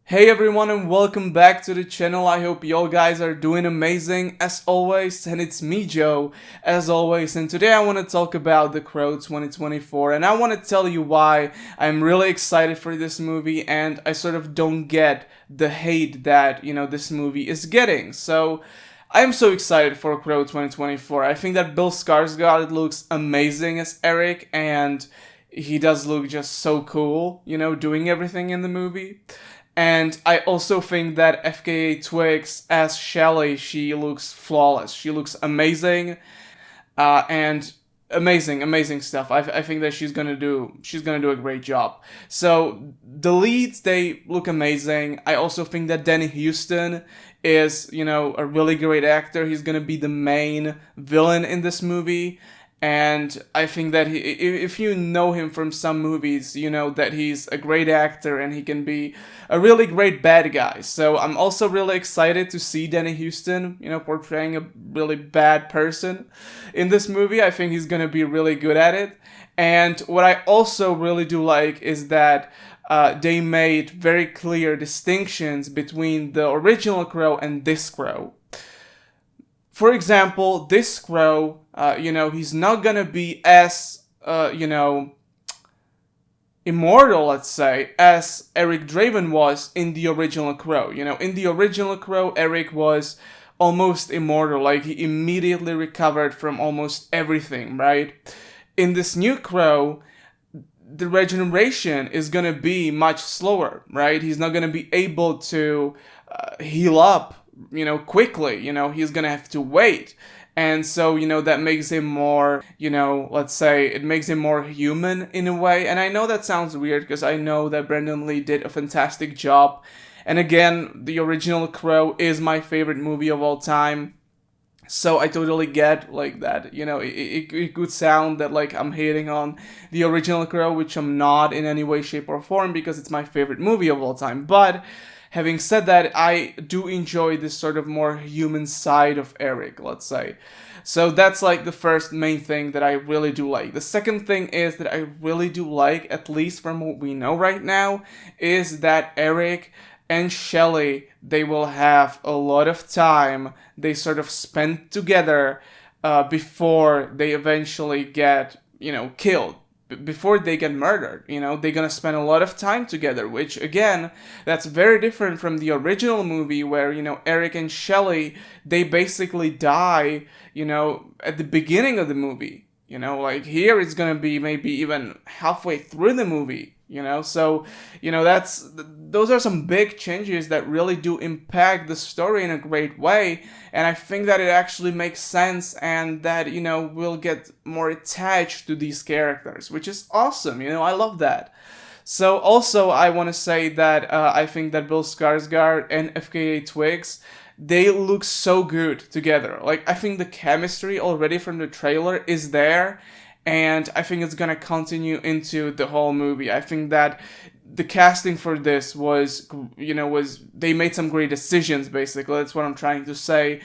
Hey everyone and welcome back to the channel. I hope y'all guys are doing amazing as always, and it's me Joe as always, and today I want to talk about The Crow 2024 and I want to tell you why I'm really excited for this movie and I sort of don't get the hate that, this movie is getting. So I'm so excited for Crow 2024. I think that Bill Skarsgard looks amazing as Eric and he does look just so cool, doing everything in the movie. And I also think that FKA Twigs as Shelly, she looks flawless. She looks amazing, and amazing stuff. I think that she's gonna do a great job. So the leads, they look amazing. I also think that Danny Houston is a really great actor. He's gonna be the main villain in this movie. And I think that if you know him from some movies, you know that he's a great actor and he can be a really great bad guy. So I'm also really excited to see Danny Houston, portraying a really bad person in this movie. I think he's gonna be really good at it. And what I also really do like is that they made very clear distinctions between the original Crow and this Crow. For example, this Crow, he's not gonna be as, immortal, let's say, as Eric Draven was in the original Crow. In the original Crow, Eric was almost immortal, like he immediately recovered from almost everything, right? In this new Crow, the regeneration is gonna be much slower, right? He's not gonna be able to heal up quickly. He's gonna have to wait. And so, that makes him more, let's say it makes him more human in a way. And I know that sounds weird because I know that Brandon Lee did a fantastic job. And again, the original Crow is my favorite movie of all time. So I totally get like that, it could sound that like I'm hating on the original Crow, which I'm not in any way, shape, or form because it's my favorite movie of all time. But having said that, I do enjoy this sort of more human side of Eric, let's say. So that's like the first main thing that I really do like. The second thing is that I really do like, at least from what we know right now, is that Eric and Shelly, they will have a lot of time they sort of spend together before they eventually get, killed. Before they get murdered, they're gonna spend a lot of time together, which again, that's very different from the original movie where, Eric and Shelly, they basically die, at the beginning of the movie. Like here it's gonna be maybe even halfway through the movie. So those are some big changes that really do impact the story in a great way, and I think that it actually makes sense and that we'll get more attached to these characters, which is awesome. I love that. So also I want to say that I think that Bill Skarsgård and FKA Twigs, they look so good together. Like I think the chemistry already from the trailer is there, and I think it's gonna continue into the whole movie. I think that the casting for this was they made some great decisions. Basically, that's what I'm trying to say.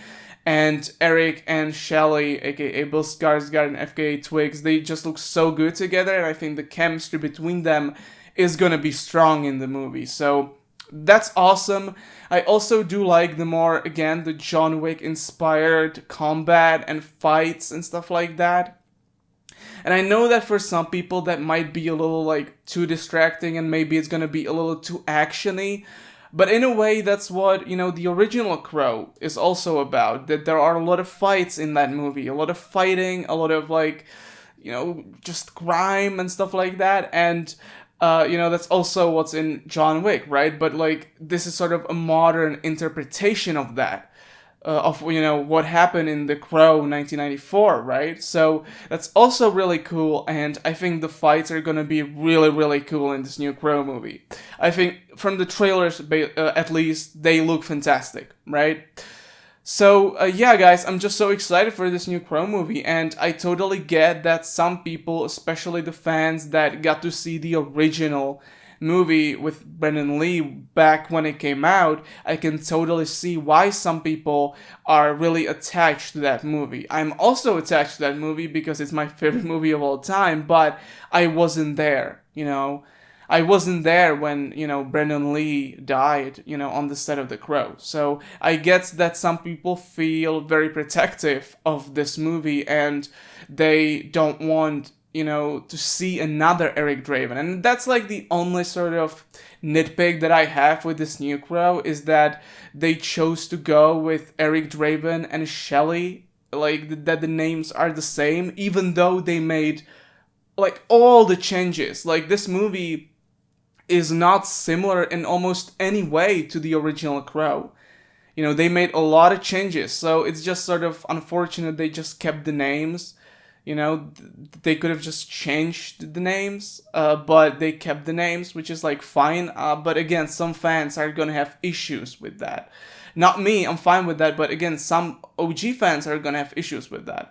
And Eric and Shelly, aka Bill Skarsgård and FKA Twigs, they just look so good together, and I think the chemistry between them is gonna be strong in the movie. So that's awesome. I also do like the John Wick inspired combat and fights and stuff like that. And I know that for some people that might be a little like too distracting and maybe it's gonna be a little too actiony. But in a way, that's what, the original Crow is also about. That there are a lot of fights in that movie, a lot of fighting, a lot of like, just crime and stuff like that. And, that's also what's in John Wick, right? But like, this is sort of a modern interpretation of that. Of what happened in The Crow 1994, right? So that's also really cool, and I think the fights are gonna be really cool in this new Crow movie. I think from the trailers, at least, they look fantastic, right? So yeah, guys, I'm just so excited for this new Crow movie, and I totally get that some people, especially the fans that got to see the original movie with Brandon Lee back when it came out, I can totally see why some people are really attached to that movie. I'm also attached to that movie because it's my favorite movie of all time, but I wasn't there. I wasn't there when, Brendan Lee died, on the set of The Crow. So I get that some people feel very protective of this movie and they don't want, to see another Eric Draven. And that's like the only sort of nitpick that I have with this new Crow, is that they chose to go with Eric Draven and Shelley, like that the names are the same, even though they made like all the changes. Like this movie is not similar in almost any way to the original Crow. They made a lot of changes, so it's just sort of unfortunate they just kept the names. They could have just changed the names, but they kept the names, which is like fine. But again, some fans are gonna have issues with that. Not me, I'm fine with that, but again, some OG fans are gonna have issues with that.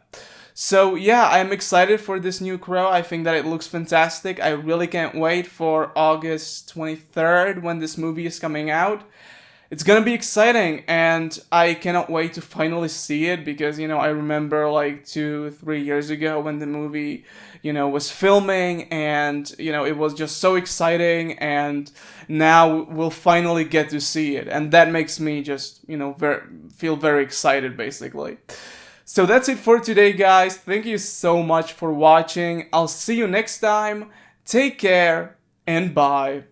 So yeah, I'm excited for this new Crow. I think that it looks fantastic. I really can't wait for August 23rd when this movie is coming out. It's gonna be exciting, and I cannot wait to finally see it, because, I remember like 2-3 years ago when the movie, was filming, and, it was just so exciting, and now we'll finally get to see it, and that makes me just, feel very excited, basically. So that's it for today, guys. Thank you so much for watching. I'll see you next time. Take care, and bye.